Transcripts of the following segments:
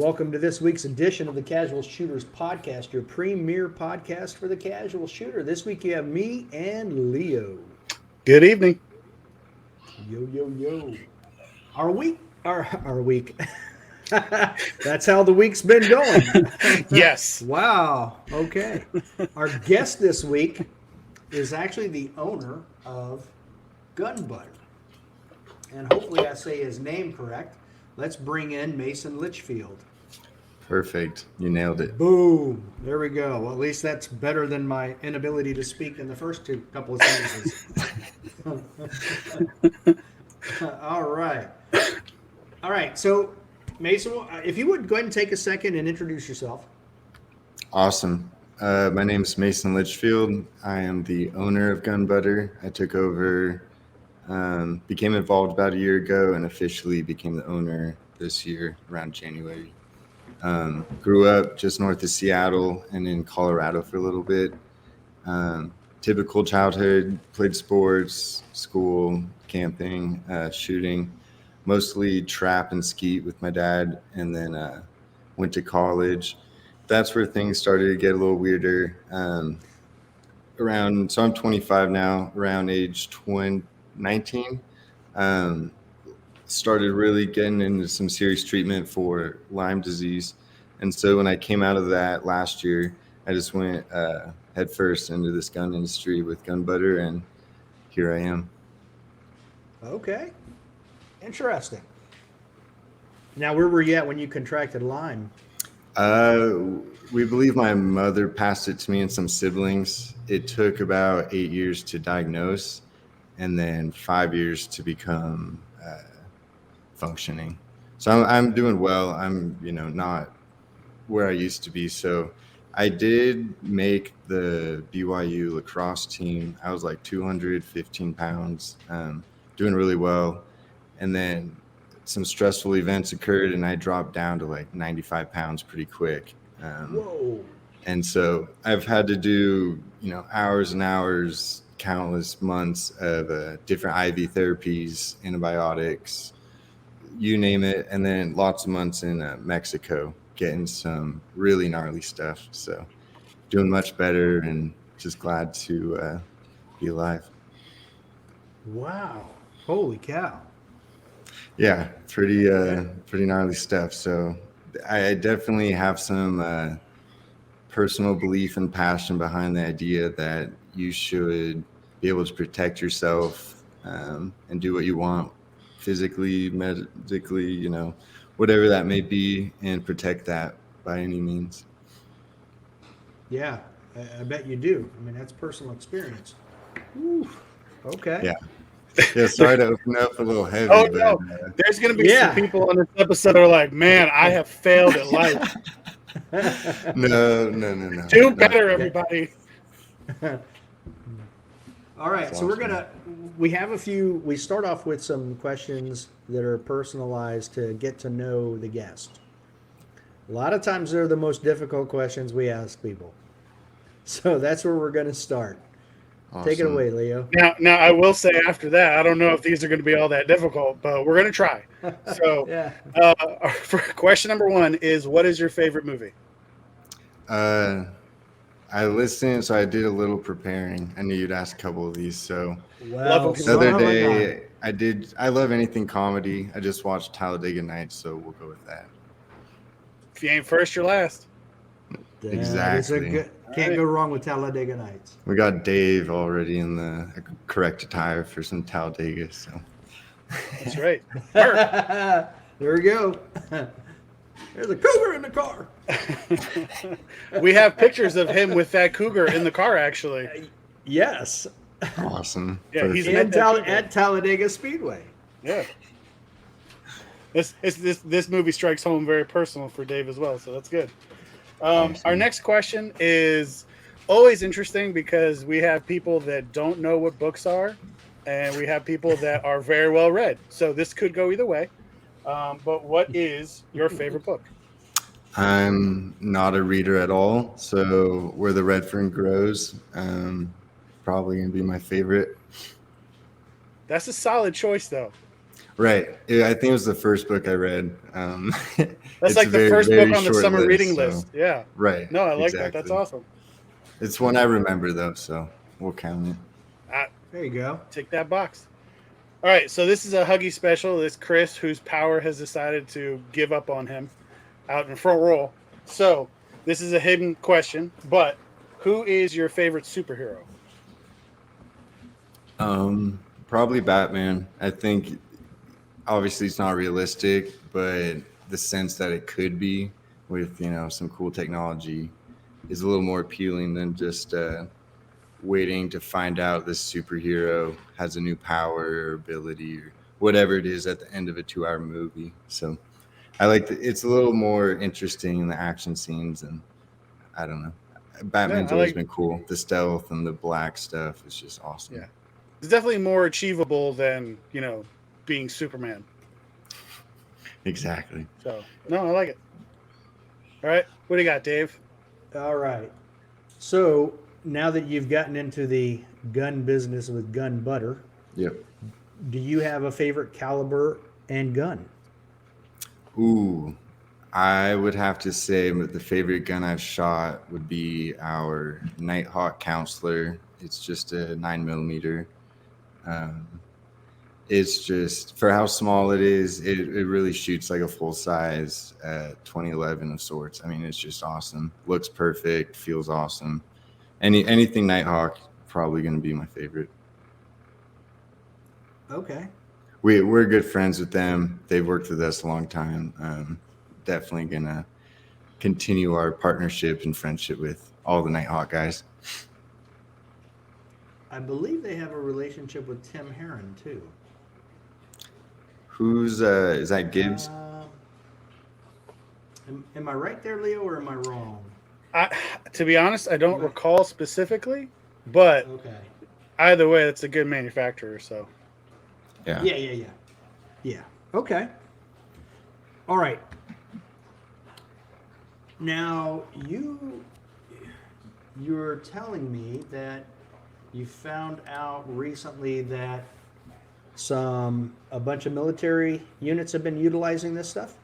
welcome to this week's edition of the Casual Shooters Podcast, your premier podcast for the casual shooter. This week you have me and Leo. Good evening. Yo, yo, yo. Our week. That's how the week's been going. Yes. Wow. Okay. Our guest this week is actually the owner of Gun Butter. And hopefully I say his name correct. Let's bring in Mason Lichfield. Perfect. You nailed it. Boom. There we go. Well, at least that's better than my inability to speak in the first couple of sentences. All right. All right. So, Mason, if you would go ahead and take a second and introduce yourself. Awesome. My name is Mason Lichfield. I am the owner of Gun Butter. I took over, became involved about a year ago, and officially became the owner this year around January. Grew up just north of Seattle and in Colorado for a little bit. Typical childhood, played sports, school, camping, shooting, mostly trap and skeet with my dad, and then went to college. That's where things started to get a little weirder. So I'm 25 now, around age 19. Started really getting into some serious treatment for Lyme disease. And so when I came out of that last year, I just went head first into this gun industry with Gun Butter, and here I am. Okay. Interesting. Now, where were you at when you contracted Lyme? We believe my mother passed it to me and some siblings. It took about 8 years to diagnose, and then 5 years to become functioning. So I'm doing well. I'm not where I used to be. So I did make the BYU lacrosse team. I was like 215 pounds, doing really well. And then some stressful events occurred, and I dropped down to like 95 pounds pretty quick. Whoa. And so I've had to do, hours and hours, countless months of different IV therapies, antibiotics, you name it. And then lots of months in Mexico, getting some really gnarly stuff. So doing much better, and just glad to be alive. Wow. Holy cow. Yeah, pretty gnarly stuff. So I definitely have some personal belief and passion behind the idea that you should be able to protect yourself and do what you want physically, medically, whatever that may be, and protect that by any means. Yeah, I bet you do. I mean, that's personal experience. Whew. Okay. Yeah, sorry to open up a little heavy. Oh, but, no. There's going to be some people on this episode that are like, man, I have failed at life. No. Do better, everybody. All right, so we start off with some questions that are personalized to get to know the guest. A lot of times they're the most difficult questions we ask people. So that's where we're going to start. Awesome. Take it away, Leo. Now, I will say after that, I don't know if these are going to be all that difficult, but we're going to try. So for question number 1 is, what is your favorite movie? I listened, so I did a little preparing. I knew you'd ask a couple of these. So the other day, I love anything comedy. I just watched Talladega Nights, so we'll go with that. If you ain't first, you're last. Exactly. Can't go wrong with Talladega Nights. We got Dave already in the correct attire for some Talladega. So that's right. There we go. There's a cougar in the car. We have pictures of him with that cougar in the car, actually. Yes. Awesome. Yeah, he's at Talladega Speedway. Yeah. This movie strikes home very personal for Dave as well, so that's good. Awesome. Our next question is always interesting because we have people that don't know what books are, and we have people that are very well read. So this could go either way. But what is your favorite book? I'm not a reader at all, so Where the Red Fern Grows, probably going to be my favorite. That's a solid choice, though. Right. Yeah, I think it was the first book I read. That's It's a like the very, first book very on the short summer list. reading So, list. Yeah. right. No, I like that. That's Exactly. awesome. It's one I remember, though. So we'll count it. I There you go. tick that box. All right, so this is a Huggy special. This Chris, whose power has decided to give up on him, out in front row. So this is a hidden question, but who is your favorite superhero? Probably Batman. I think obviously it's not realistic, but the sense that it could be with, some cool technology is a little more appealing than just waiting to find out this superhero has a new power or ability or whatever it is at the end of a 2-hour movie. So I like it's a little more interesting in the action scenes, and I don't know. Yeah, Batman's I always like. been cool. The stealth and the black stuff is just awesome. Yeah, it's definitely more achievable than being Superman. Exactly. So no, I like it. All right, what do you got, Dave? All right. So now that you've gotten into the gun business with gun butter, Yep. do you have a favorite caliber and gun? Ooh, I would have to say the favorite gun I've shot would be our Nighthawk Counselor. It's just a 9 millimeter. Um, it's just for how small it is, it really shoots like a full size 2011 of sorts. I mean, it's just awesome. Looks perfect, feels awesome. Anything Nighthawk probably going to be my favorite. Okay. We're good friends with them. They've worked with us a long time. Definitely gonna continue our partnership and friendship with all the Nighthawk guys. I believe they have a relationship with Tim Heron too. Who's is that Gibbs? Am I right there, Leo, or am I wrong? To be honest, I don't recall specifically, but Okay. either way, it's a good manufacturer. So Yeah. Yeah. Okay. All right. Now you're telling me that you found out recently that a bunch of military units have been utilizing this stuff?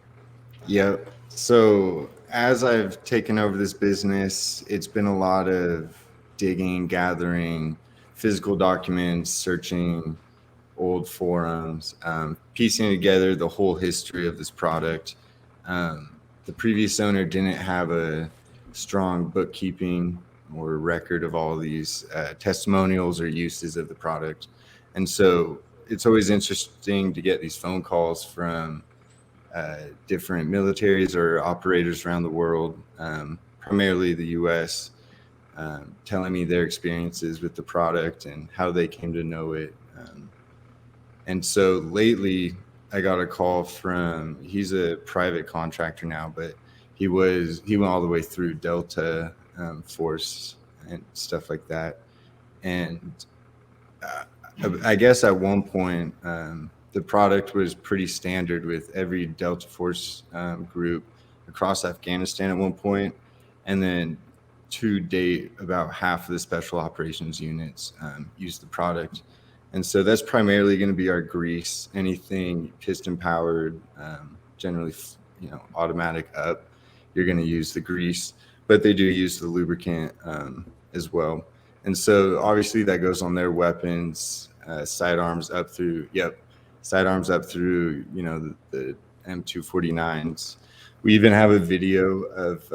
Yep. So as I've taken over this business, it's been a lot of digging, gathering physical documents, searching old forums, piecing together the whole history of this product. The previous owner didn't have a strong bookkeeping or record of all these testimonials or uses of the product. And so it's always interesting to get these phone calls from different militaries or operators around the world, primarily the US, telling me their experiences with the product and how they came to know it. And so lately, I got a call from, he's a private contractor now, but he went all the way through Delta Force and stuff like that. And I guess at one point, the product was pretty standard with every Delta Force group across Afghanistan at one point. And then to date, about half of the special operations units use the product. And so that's primarily going to be our grease, anything piston powered, generally, automatic up, you're going to use the grease, but they do use the lubricant as well. And so obviously that goes on their weapons, sidearms up through, the M249s. We even have a video of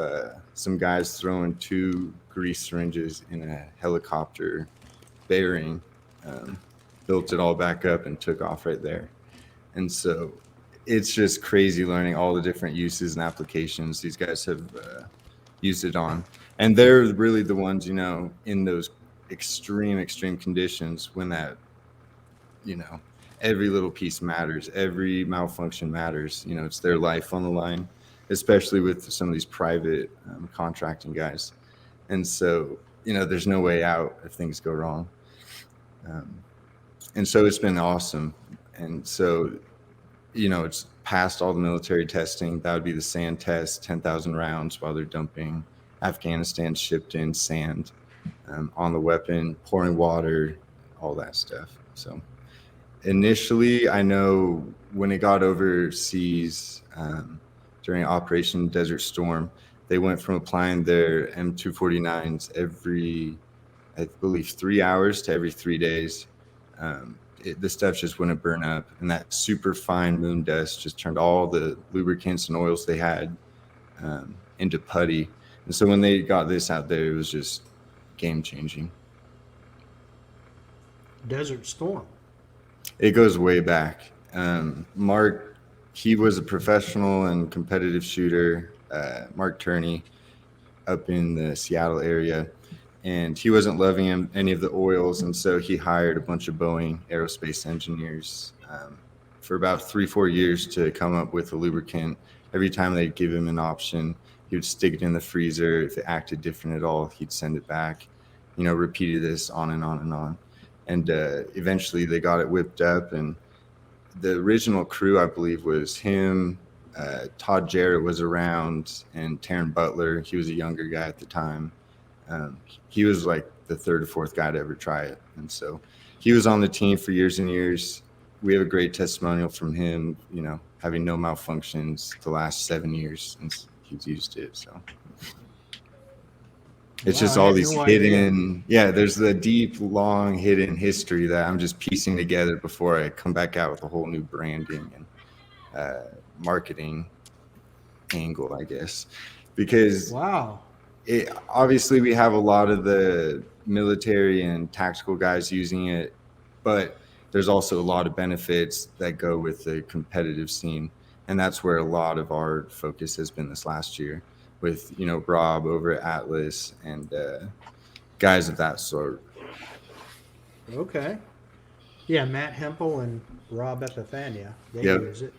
some guys throwing 2 grease syringes in a helicopter bearing, built it all back up and took off right there. And so it's just crazy learning all the different uses and applications these guys have used it on. And they're really the ones, in those extreme conditions when that, every little piece matters, every malfunction matters. It's their life on the line, especially with some of these private contracting guys. And so, there's no way out if things go wrong. And so it's been awesome. And so, it's passed all the military testing. That would be the sand test, 10,000 rounds while they're dumping Afghanistan shipped in sand on the weapon, pouring water, all that stuff. So Initially, I know when it got overseas during Operation Desert Storm, they went from applying their M249s every, I believe, 3 hours to every 3 days. The stuff just wouldn't burn up, and that super fine moon dust just turned all the lubricants and oils they had into putty. And so when they got this out there, it was just game changing. Desert Storm. It goes way back. Mark, he was a professional and competitive shooter, Mark Turney, up in the Seattle area. And he wasn't loving any of the oils. And so he hired a bunch of Boeing aerospace engineers for about 3-4 years to come up with a lubricant. Every time they'd give him an option, he would stick it in the freezer. If it acted different at all, he'd send it back. Repeated this on and on and on. And eventually they got it whipped up. And the original crew, I believe, was him. Todd Jarrett was around, and Taryn Butler. He was a younger guy at the time. He was like the third or fourth guy to ever try it. And so he was on the team for years and years. We have a great testimonial from him, having no malfunctions the last 7 years since he's used it. So it's just all these hidden, there's the deep, long, hidden history that I'm just piecing together before I come back out with a whole new branding and marketing angle, I guess. Because obviously we have a lot of the military and tactical guys using it, but there's also a lot of benefits that go with the competitive scene. And that's where a lot of our focus has been this last year with, Rob over at Atlas and guys of that sort. Okay. Yeah, Matt Hempel and Rob Epifania. They use it.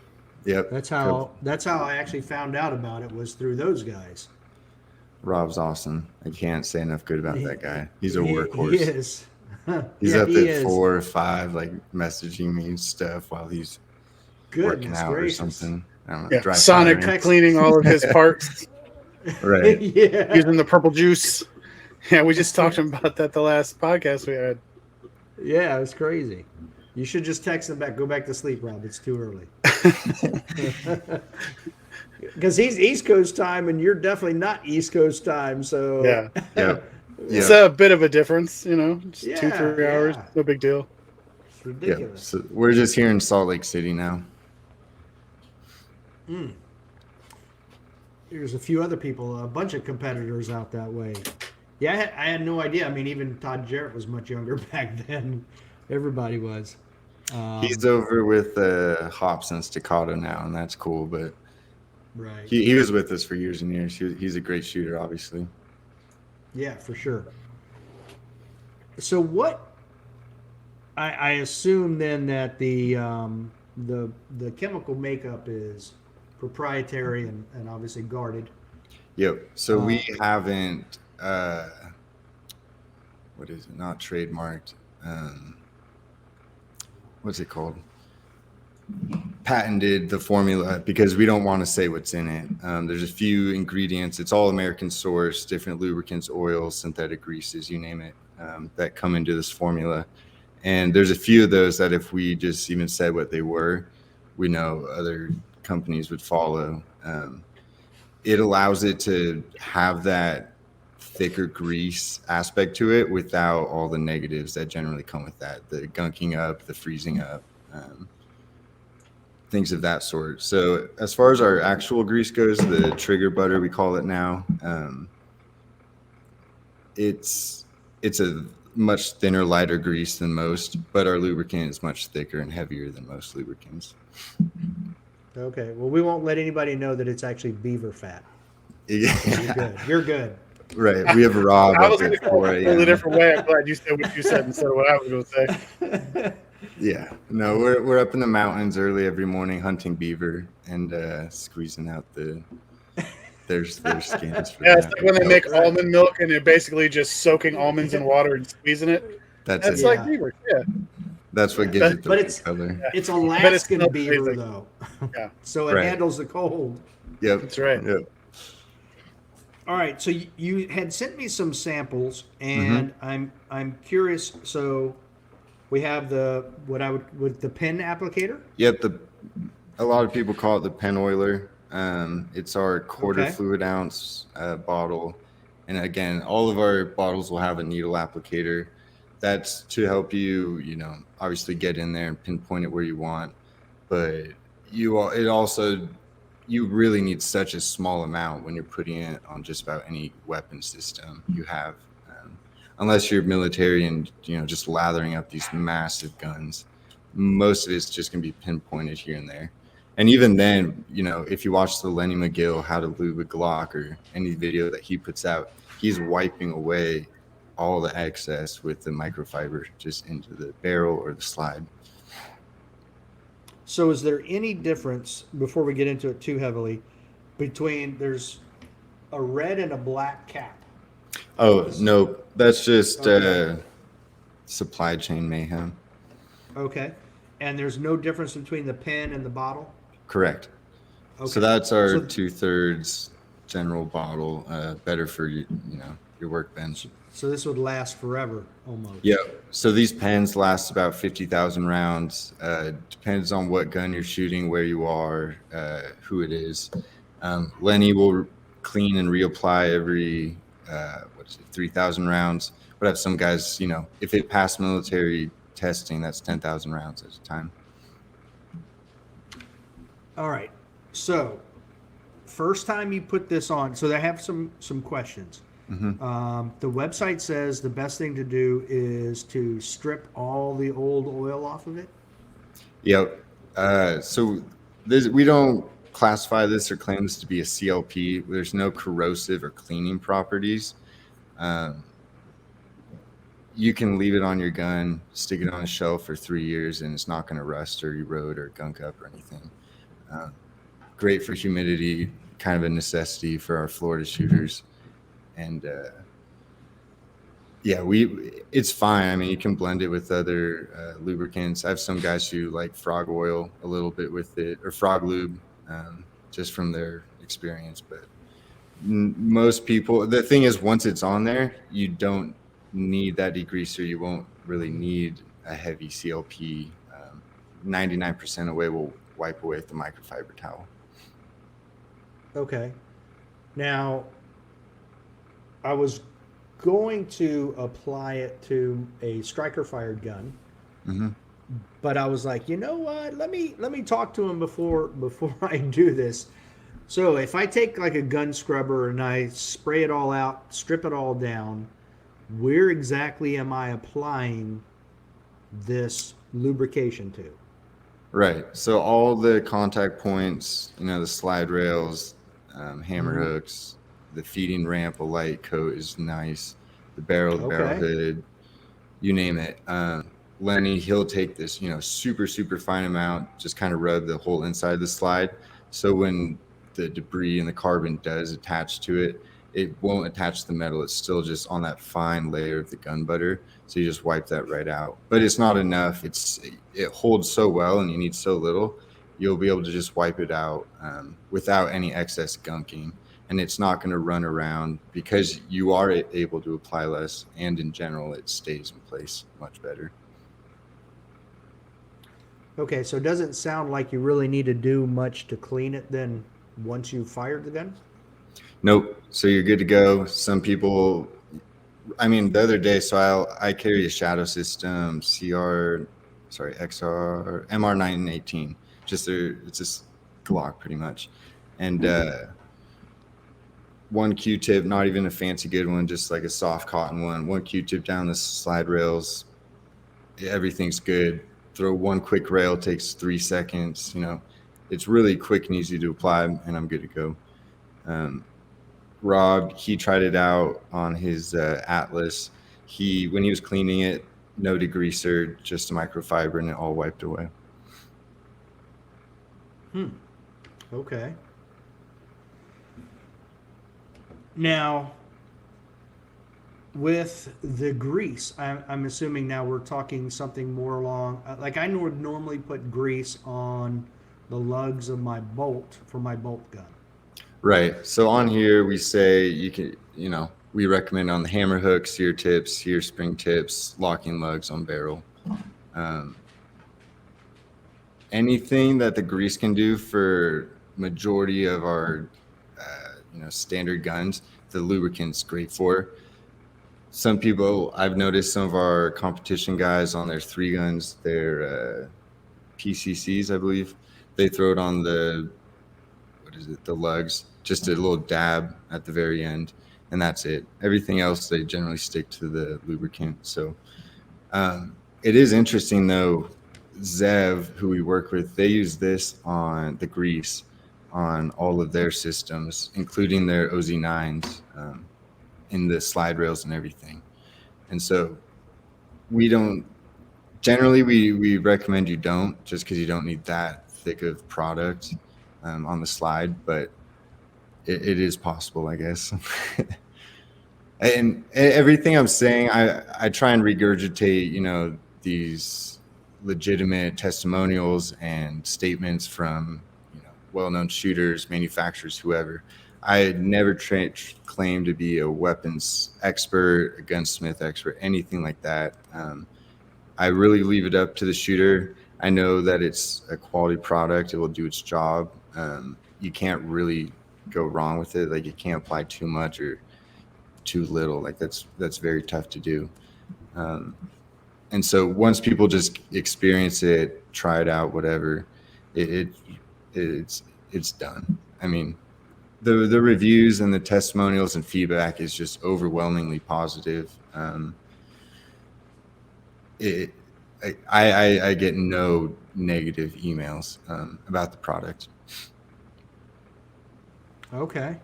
Yep. That's how I actually found out about it, was through those guys. Rob's awesome. I can't say enough good about that guy. He's a workhorse. He is. He's up at 4 or 5, like messaging me stuff while he's working out or something. I don't know. Sonic cleaning all of his parts. Right. Using the purple juice. Yeah, we just talked about that the last podcast we had. Yeah, it was crazy. You should just text him back. Go back to sleep, Rob. It's too early. Because he's East Coast time, and you're definitely not East Coast time. So it's a bit of a difference, just 2-3 hours. No big deal. It's ridiculous. So we're just here in Salt Lake City now. There's a few other people, a bunch of competitors out that way. Yeah, I had no idea. I mean, even Todd Jarrett was much younger back then. Everybody was. He's over with Hops and Staccato now, and that's cool. But right, he was with us for years and years. He's a great shooter, obviously. Yeah, for sure. So what? I assume then that the chemical makeup is proprietary and obviously guarded. Yep. So we haven't. What is it? Not trademarked. What's it called? Patented the formula because we don't want to say what's in it. There's a few ingredients. It's all American source, different lubricants, oils, synthetic greases, you name it, that come into this formula. And there's a few of those that if we just even said what they were, we know other companies would follow. It allows it to have that thicker grease aspect to it without all the negatives that generally come with that, the gunking up, the freezing up, things of that sort. So as far as our actual grease goes, the trigger butter we call it now, it's a much thinner, lighter grease than most, but our lubricant is much thicker and heavier than most lubricants. Okay, well, we won't let anybody know that it's actually beaver fat. Yeah. You're good. Right. We have Rob. I was going to call it a different way. I'm glad you said what you said instead of what I was going to say. Yeah. No, we're up in the mountains early every morning hunting beaver and squeezing out their skins. Yeah, it's like when they make almond milk and they're basically just soaking almonds in water and squeezing it. That's like beaver. Yeah. That's what gives it the color. It's Alaskan beaver, though. Yeah. So it handles the cold. Yep. That's right. Yep. All right. So you had sent me some samples, and I'm curious. So We have the with the pen applicator. Yep, a lot of people call it the pen oiler. It's our quarter Okay. fluid ounce bottle, and again, all of our bottles will have a needle applicator. That's to help you, obviously get in there and pinpoint it where you want. But you really need such a small amount when you're putting it on just about any weapon system you have, unless you're military and just lathering up these massive guns. Most of it's just going to be pinpointed here and there. And even then, if you watch the Lenny McGill How to Lube a Glock or any video that he puts out, he's wiping away all the excess with the microfiber just into the barrel or the slide. So is there any difference, before we get into it too heavily, between there's a red and a black cap? Oh, no, that's just Okay. supply chain mayhem. Okay. And there's no difference between the pen and the bottle? Correct. Okay. So that's our So- 2/3 general bottle, better for your workbench. So this would last forever, almost. Yeah. So these pens last about 50,000 rounds. Depends on what gun you're shooting, where you are, who it is. Lenny will clean and reapply every 3,000 rounds. But I have some guys, if it passed military testing, that's 10,000 rounds at a time. All right. So first time you put this on, so I have some questions. The website says the best thing to do is to strip all the old oil off of it. Yep. So we don't classify this or claim this to be a CLP. There's no corrosive or cleaning properties. You can leave it on your gun, stick it on a shelf for 3 years, and it's not going to rust or erode or gunk up or anything. Great for humidity, kind of a necessity for our Florida shooters. And it's fine. I mean, you can blend it with other lubricants. I have some guys who like frog oil a little bit with it, or frog lube, just from their experience. But most people, the thing is, once it's on there, you don't need that degreaser. You won't really need a heavy CLP. 99% away will wipe away with the microfiber towel. Okay. Now, I was going to apply it to a striker fired gun, but I was like, you know what? Let me talk to him before I do this. So if I take like a gun scrubber and I spray it all out, strip it all down, where exactly am I applying this lubrication to? Right. So all the contact points, the slide rails, hammer hooks, the feeding ramp, a light coat is nice. The barrel hood, you name it. Lenny, he'll take this, super, super fine amount, just kind of rub the whole inside of the slide. So when the debris and the carbon does attach to it, it won't attach to the metal. It's still just on that fine layer of the gun butter. So you just wipe that right out. But it's not enough. It holds so well and you need so little. You'll be able to just wipe it out without any excess gunking. And it's not going to run around because you are able to apply less. And in general, it stays in place much better. Okay, so it doesn't sound like you really need to do much to clean it then once you've fired the gun? Nope. So you're good to go. Some people, the other day, so I carry a shadow system, XR, MR918. It's a Glock pretty much. And one Q-tip, not even a fancy good one, just like a soft cotton one Q-tip down the slide rails, everything's good. Throw one quick rail, takes 3 seconds. It's really quick and easy to apply, and I'm good to go. Rob, he tried it out on his Atlas. When he was cleaning it, no degreaser, just a microfiber, and it all wiped away. Okay. Now, with the grease, I'm assuming now we're talking something more along, like I would normally put grease on the lugs of my bolt for my bolt gun. Right. So on here, we say you can, we recommend on the hammer hooks, sear tips, sear spring tips, locking lugs on barrel. Um, anything that the grease can do for majority of our standard guns, the lubricant's great for. Some people, I've noticed some of our competition guys on their 3 guns, their PCCs, I believe, they throw it on the lugs, just a little dab at the very end, and that's it. Everything else, they generally stick to the lubricant. So it is interesting though. Zev, who we work with, they use this on the grease on all of their systems, including their OZ9s, in the slide rails and everything. And so we don't generally we recommend you don't, just because you don't need that thick of product on the slide, but it is possible, I guess. And everything I'm saying, I try and regurgitate, these legitimate testimonials and statements from, well-known shooters, manufacturers, whoever. I never claim to be a weapons expert, a gunsmith expert, anything like that. I really leave it up to the shooter. I know that it's a quality product. It will do its job. You can't really go wrong with it. Like, you can't apply too much or too little. Like, that's very tough to do. And so once people just experience it, try it out, whatever, it's done. I mean, the reviews and the testimonials and feedback is just overwhelmingly positive. I get no negative emails about the product. Okay.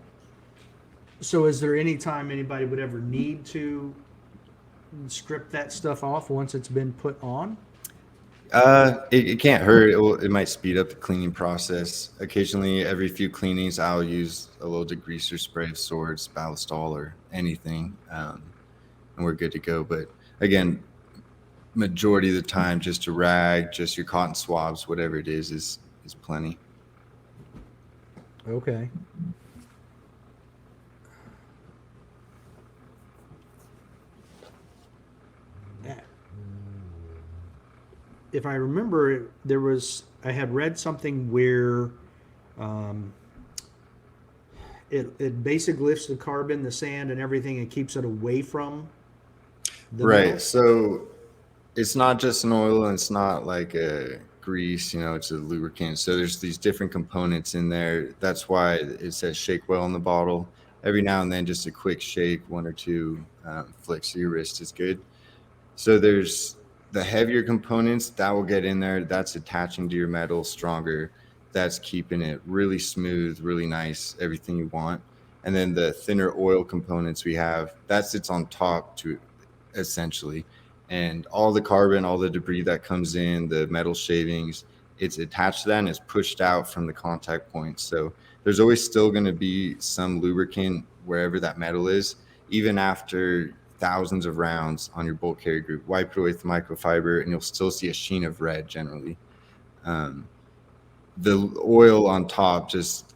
So is there any time anybody would ever need to strip that stuff off once it's been put on? It can't hurt. It might speed up the cleaning process. Occasionally, every few cleanings, I'll use a little degreaser spray of sorts, ballistol, or anything, and we're good to go. But again, majority of the time, just a rag, just your cotton swabs, whatever it is plenty. Okay. If I remember, I had read something where it basically lifts the carbon, the sand, and everything, and keeps it away from the Right. metal. So it's not just an oil, and it's not like a grease, it's a lubricant. So there's these different components in there. That's why it says shake well in the bottle. Every now and then, just a quick shake, 1 or 2 flicks of your wrist is good. So there's the heavier components that will get in there. That's attaching to your metal stronger. That's keeping it really smooth, really nice, everything you want. And then the thinner oil components we have, that sits on top to essentially. And all the carbon, all the debris that comes in, the metal shavings, it's attached to that and it's pushed out from the contact point. So there's always still going to be some lubricant wherever that metal is, even after thousands of rounds on your bolt carrier group. Wipe it away with microfiber and you'll still see a sheen of red generally. The oil on top just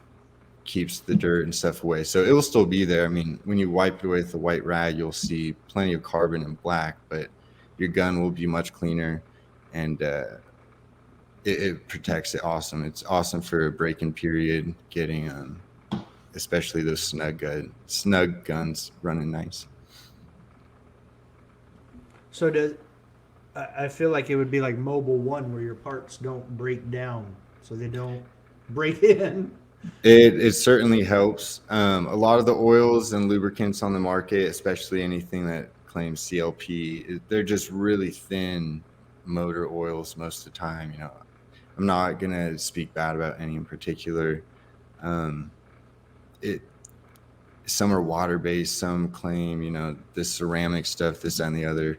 keeps the dirt and stuff away. So it will still be there. I mean, when you wipe it away with a white rag, you'll see plenty of carbon and black, but your gun will be much cleaner, and it protects it awesome. It's awesome for a break-in period, getting especially those snug guns running nice. So I feel like it would be like Mobile One, where your parts don't break down, so they don't break in. It certainly helps. A lot of the oils and lubricants on the market, especially anything that claims CLP, they're just really thin motor oils most of the time. I'm not gonna speak bad about any in particular. Some are water-based, some claim the ceramic stuff, this and the other.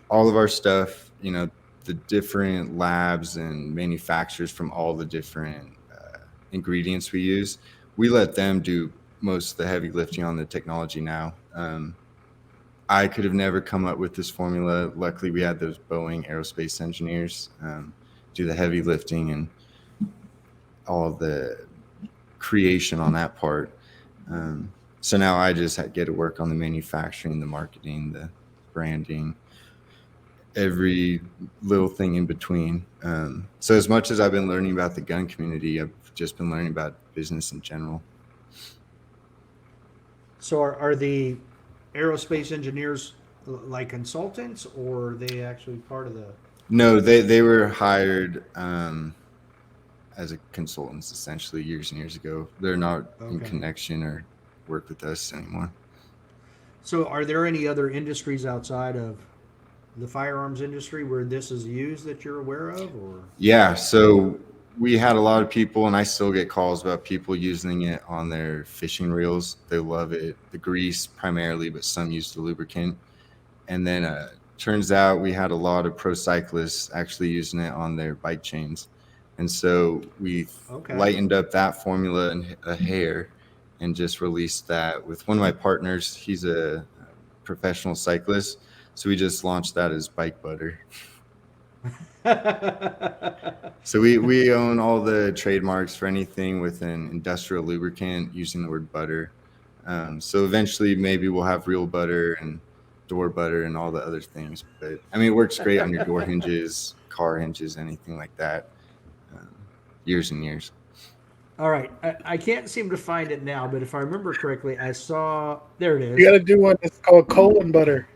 All of our stuff, the different labs and manufacturers from all the different ingredients we use, we let them do most of the heavy lifting on the technology now. I could have never come up with this formula. Luckily, we had those Boeing aerospace engineers do the heavy lifting and all of the creation on that part. So now I just get to work on the manufacturing, the marketing, the branding, every little thing in between. So as much as I've been learning about the gun community, I've just been learning about business in general. So are the aerospace engineers like consultants, or are they actually part of the? No, they were hired as a consultants essentially years and years ago. They're not in Okay. connection or work with us anymore. So are there any other industries outside of the firearms industry where this is used that you're aware of, or? Yeah, so we had a lot of people, and I still get calls about people using it on their fishing reels. They love it, the grease primarily, but some use the lubricant. And then turns out we had a lot of pro cyclists actually using it on their bike chains. And so we Okay. lightened up that formula and a hair and just released that with one of my partners. He's a professional cyclist. So we just launched that as bike butter. So we own all the trademarks for anything with an industrial lubricant using the word butter. So eventually maybe we'll have real butter and door butter and all the other things. But I mean, it works great on your door hinges, car hinges, anything like that. Years and years. All right, I can't seem to find it now, but if I remember correctly, I saw there it is. You got to do one that's called colon butter.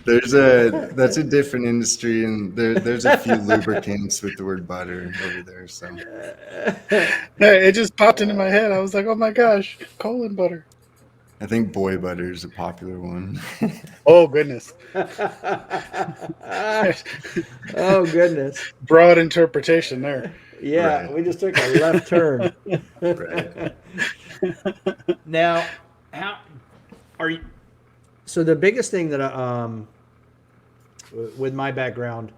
That's a different industry, and there's a few lubricants with the word butter over there. So It just popped into my head. I was like, oh my gosh, colon butter. I think boy butter is a popular one. Oh goodness. Oh goodness. Broad interpretation there. Yeah, Right. we just took a left turn. Right. Now, how are you? So the biggest thing that with my background,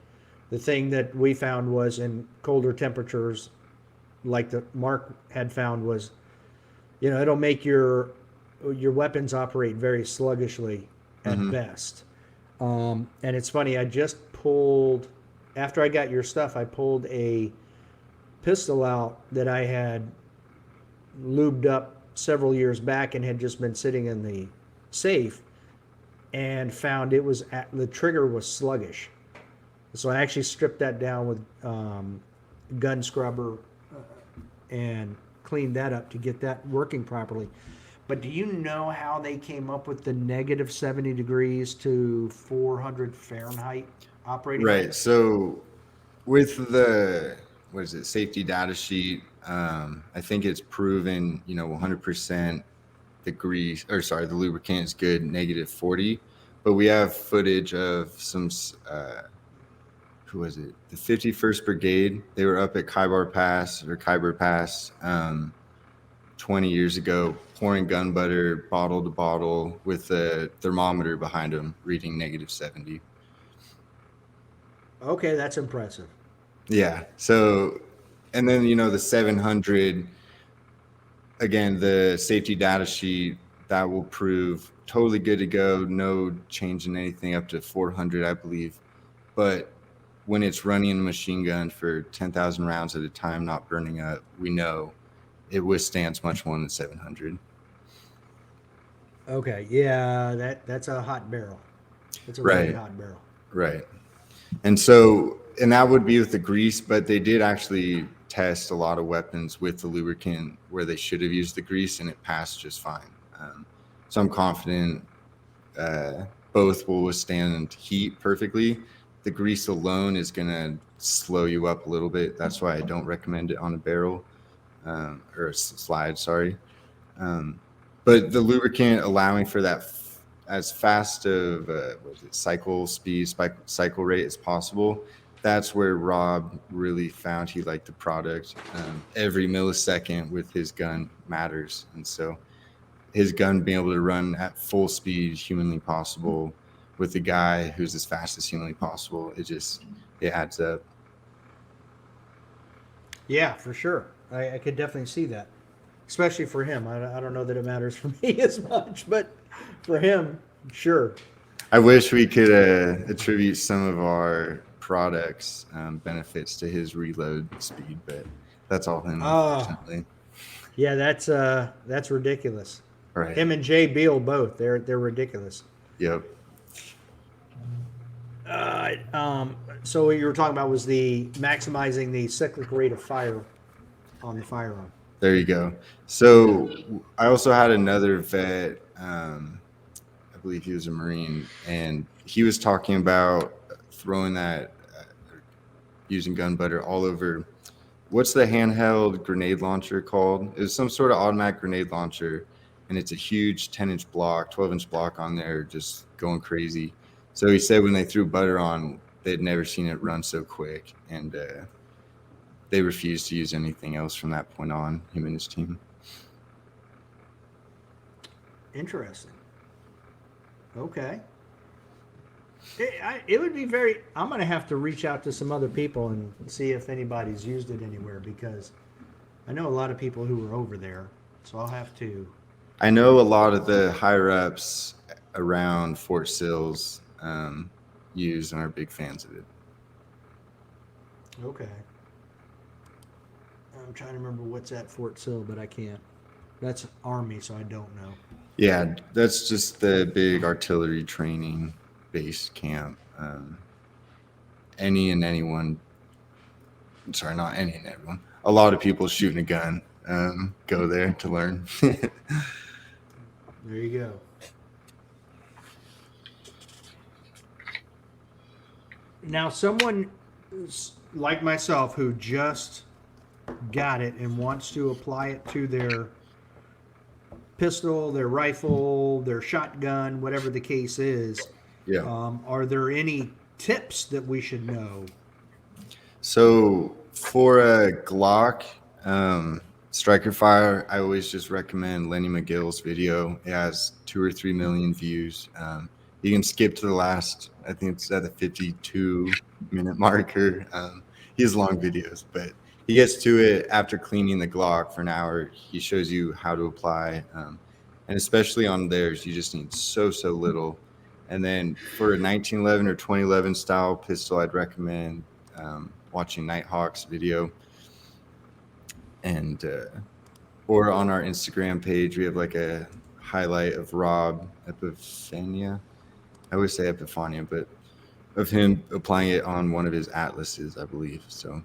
the thing that we found was in colder temperatures, like the Mark had found, was, it'll make your weapons operate very sluggishly at best. And it's funny, I just pulled, after I got your stuff, I pulled a pistol out that I had lubed up several years back and had just been sitting in the safe, and found the trigger was sluggish. So I actually stripped that down with gun scrubber and cleaned that up to get that working properly. But do you know how they came up with the negative 70 degrees to 400 Fahrenheit operating? Right. So with the safety data sheet, I think it's proven 100% the lubricant is good, negative 40. But we have footage of some who was it? The 51st Brigade. They were up at Khyber Pass 20 years ago, pouring gun butter bottle to bottle with a thermometer behind them reading negative 70. Okay, that's impressive. Yeah. So, and then, the 700, again, the safety data sheet, that will prove totally good to go. No change in anything up to 400, I believe. But when it's running a machine gun for 10,000 rounds at a time, not burning up, we know it withstands much more than 700. Okay, yeah, that's a hot barrel. It's a really Right. hot barrel. Right. And that would be with the grease, but they did actually test a lot of weapons with the lubricant where they should have used the grease, and it passed just fine. So I'm confident both will withstand heat perfectly. The grease alone is going to slow you up a little bit. That's why I don't recommend it on a barrel or a slide, sorry. But the lubricant allowing for that as fast of cycle rate as possible, that's where Rob really found he liked the product. Every millisecond with his gun matters. And so his gun being able to run at full speed humanly possible with the guy who's as fast as humanly possible, it adds up. Yeah, for sure. I could definitely see that, especially for him. I don't know that it matters for me as much, but for him, sure. I wish we could attribute some of our products benefits to his reload speed, but that's all him, unfortunately. Yeah, that's ridiculous. Right. Him and Jay Beal both. They're ridiculous. Yep. So what you were talking about was the maximizing the cyclic rate of fire on the firearm. There you go. So I also had another vet. I believe he was a Marine, and he was talking about throwing that, using gun butter all over. What's the handheld grenade launcher called? It was some sort of automatic grenade launcher, and it's a huge 10-inch block, 12-inch block on there, just going crazy. So he said when they threw butter on, they'd never seen it run so quick, and they refused to use anything else from that point on, him and his team. Interesting. Okay. It would be very. I'm going to have to reach out to some other people and see if anybody's used it anywhere, because I know a lot of people who were over there. So I'll have to. I know a lot of the higher ups around Fort Sills use and are big fans of it. Okay. I'm trying to remember what's at Fort Sill, but I can't. That's Army, so I don't know. Yeah, that's just the big artillery training base camp. Any and anyone, sorry, not any and everyone, a lot of people shooting a gun go there to learn. There you go. Now, someone like myself who just got it and wants to apply it to their pistol, their rifle, their shotgun, whatever the case is, Yeah. are there any tips that we should know? So for a Glock striker fire, I always just recommend Lenny McGill's video. It has 2 or 3 million views. You can skip to the last, I think it's at the 52-minute marker. He has long videos, but he gets to it after cleaning the Glock for an hour. He shows you how to apply, and especially on theirs, you just need so little. And then for a 1911 or 2011 style pistol, I'd recommend watching Nighthawk's video, and or on our Instagram page, we have like a highlight of Rob Epifania. I always say Epifania, but of him applying it on one of his atlases, I believe. So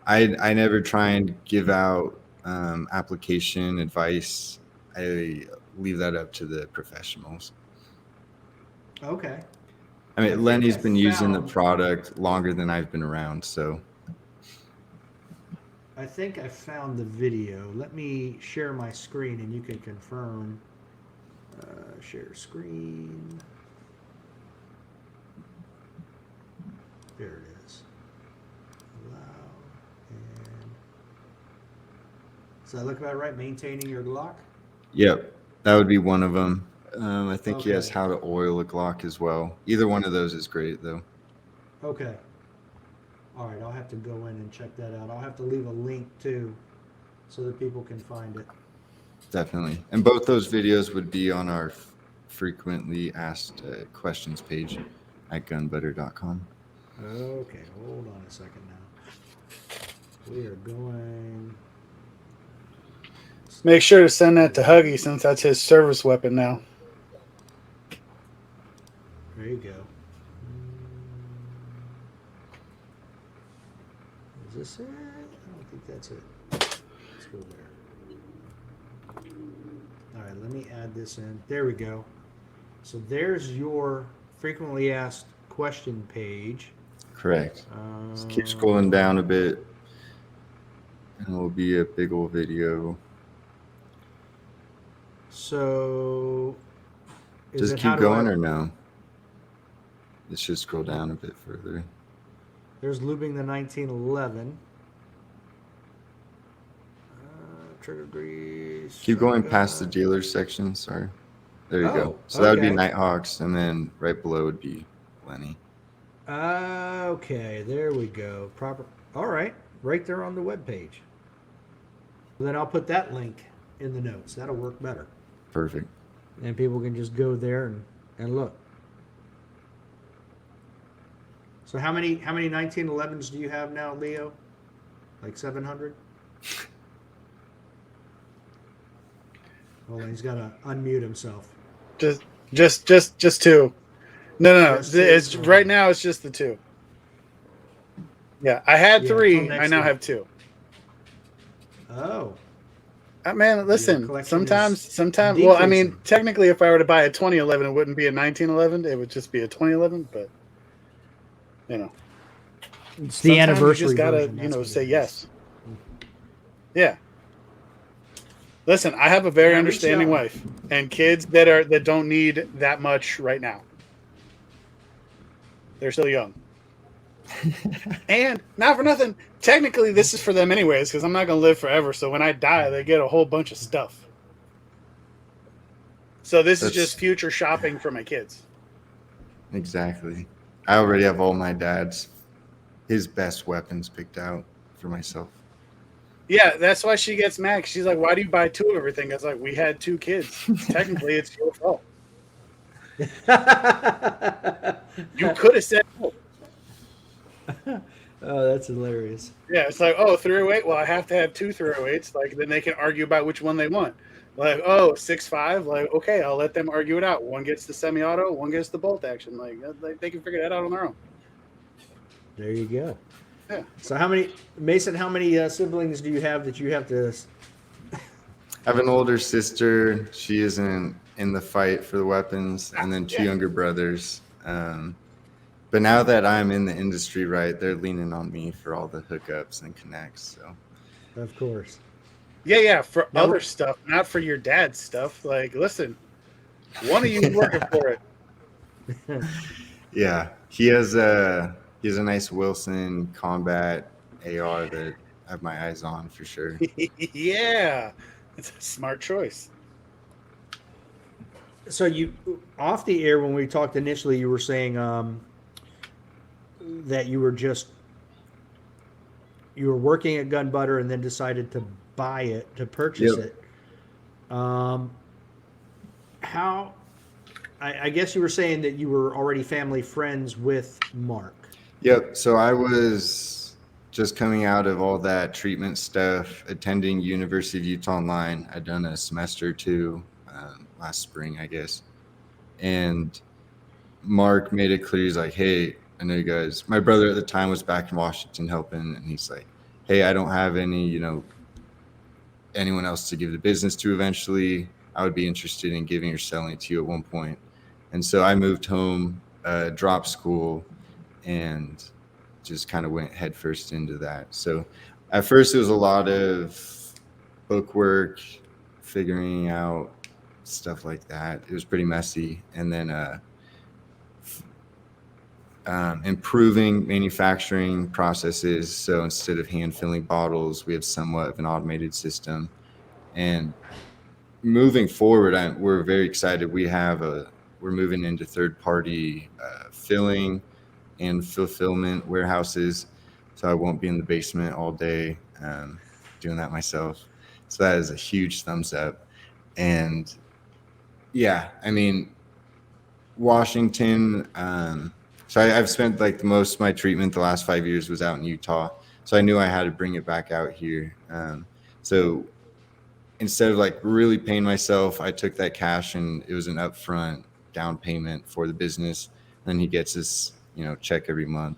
I never try and give out application advice. I leave that up to the professionals. Okay. I I mean, think Lenny's I been using the found- product longer than I've been around, so I think I found the video. Let me share my screen and you can confirm. Share screen. There it is. Allow. And does that look about right? Maintaining your Glock? yep, that would be one of them. I think he has Okay. how to oil a Glock as well. Either one of those is great, though. Okay. All right, I'll have to go in and check that out. I'll have to leave a link too so that people can find it. Definitely. And both those videos would be on our frequently asked questions page at gunbutter.com. Okay, hold on a second now. We are going. Make sure to send that to Huggy since that's his service weapon now. There you go. Is this it? I don't think that's it. Let's go there. All right, let me add this in. There we go. So there's your frequently asked question page. Correct. Just keep scrolling down a bit, and it'll be a big old video. So, is Just it how keep do I- going or no? Let's just scroll down a bit further. There's lubing the 1911. Trigger grease. Keep going past the shotgun. dealer section. Sorry. There you Oh, go. So that would be okay. Nighthawks, and then right below would be Lenny. Okay, there we go. Proper. All right, right there on the web page. Then I'll put that link in the notes. That'll work better, Perfect. and people can just go there and look. So how many 1911s do you have now, Leo? Like 700? Hold on, he's got to unmute himself. Just two. No. Just two? It's right now. It's just the two. Yeah, I had Yeah, till 3. next I now week. have 2. Oh, Man, listen. collection Sometimes. Well, I mean, decreasing. technically, if I were to buy a 2011, it wouldn't be a 1911. It would just be a 2011. But you know, it's the sometimes anniversary you just gotta, version. That's what say it is. yes. Yeah. Listen, I have a very Yeah, understanding reach out. wife and kids that don't need that much right now. They're still young. And not for nothing, technically this is for them anyways, because I'm not gonna live forever. So when I die, they get a whole bunch of stuff. So this is just future shopping for my kids. Exactly. I already have all my dad's his best weapons picked out for myself. Yeah, that's why she gets mad. She's like, "Why do you buy 2 of everything?" I was like, "We had 2 kids. Technically, it's your fault. You could have said no." Oh, that's hilarious. Yeah, it's like, oh, 308. Well, I have to have 2 308s. Like, then they can argue about which one they want. Like, oh, 6.5. Like, okay, I'll let them argue it out. One gets the semi-auto, one gets the bolt action. Like, they can figure that out on their own. There you go. Yeah. So how many siblings do you have that you have to? I have an older sister. She isn't in the fight for the weapons, and then 2 younger brothers. But now that I'm in the industry, right, they're leaning on me for all the hookups and connects. So, Of course. Yeah, for Now, other stuff, not for your dad's stuff. Like, listen, one of you is working for it. yeah, he has a nice Wilson Combat AR that I have my eyes on for sure. Yeah, it's a smart choice. So you off the air when we talked initially, you were saying that you were working at Gun Butter and then decided to buy it, to purchase Yep. it. How? I guess you were saying that you were already family friends with Mark. Yep. So I was just coming out of all that treatment stuff, attending University of Utah Online. I'd done a semester or 2 last spring, I guess. And Mark made it clear, he's like, hey, I know you guys, my brother at the time was back in Washington helping. And he's like, hey, I don't have any, anyone else to give the business to eventually. I would be interested in giving or selling it to you at one point. And so I moved home, dropped school, and just kind of went headfirst into that. So at first it was a lot of book work, figuring out stuff like that. It was pretty messy. And then improving manufacturing processes. So instead of hand filling bottles, we have somewhat of an automated system. And moving forward, we're very excited. We're moving into third-party filling and fulfillment warehouses, so I won't be in the basement all day doing that myself. So that is a huge thumbs up. And yeah, I mean, Washington. So I've spent like the most of my treatment the last 5 years was out in Utah, so I knew I had to bring it back out here. So instead of like really paying myself, I took that cash and it was an upfront down payment for the business. Then he gets his, check every month.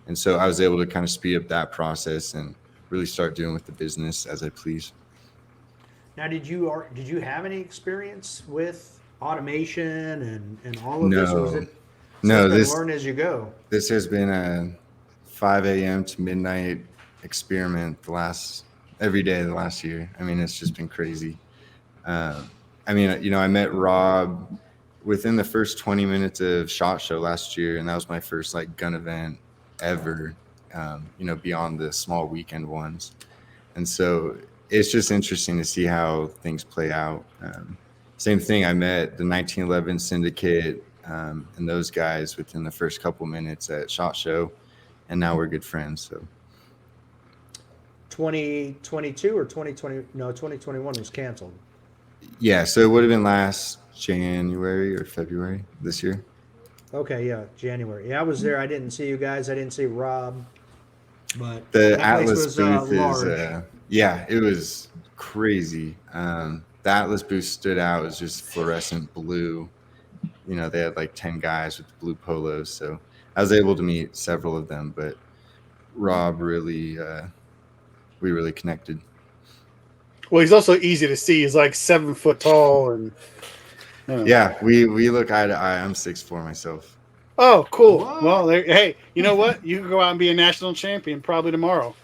And so I was able to kind of speed up that process and really start doing with the business as I please. Now, did you have any experience with automation and all of No. this? Or was it No, learn as you go? This has been a 5 a.m. to midnight experiment every day the last year. I mean, it's just been crazy. I met Rob within the first 20 minutes of SHOT Show last year, and that was my first like gun event ever, beyond the small weekend ones. And so it's just interesting to see how things play out. Same thing, I met the 1911 Syndicate and those guys within the first couple minutes at SHOT Show, and now we're good friends. So 2022 or 2020? No, 2021 was canceled. Yeah, so it would have been last January or February this year. Okay, yeah, January. Yeah, I was there. I didn't see you guys. I didn't see Rob, but The that place Atlas was booth large. it was crazy. The Atlas booth stood out. It was just fluorescent blue they had like 10 guys with the blue polos. So I was able to meet several of them, but Rob really, we really connected. Well, he's also easy to see. He's like 7 foot tall, and Yeah, we look eye to eye. I'm 6'4" myself. Oh, cool. What? Well, hey, you know what? You can go out and be a national champion probably tomorrow.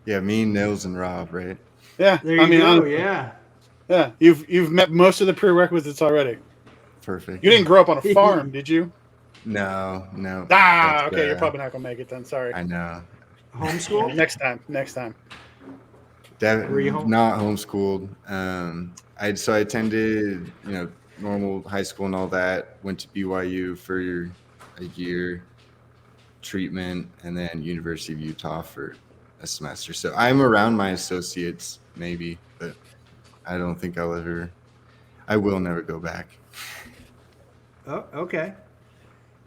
Yeah, me, Nils, and Rob, right? Yeah, There you go. Yeah. You've met most of the prerequisites already. Perfect. You didn't grow up on a farm, did you? No. Okay, you're probably not gonna make it then. Sorry. I know. Homeschool? Next time. Were you home? Not homeschooled. I attended, normal high school and all that. Went to BYU for a year treatment, and then University of Utah for a semester. So I'm around my associates, maybe, but I don't think I will never go back. Oh, okay.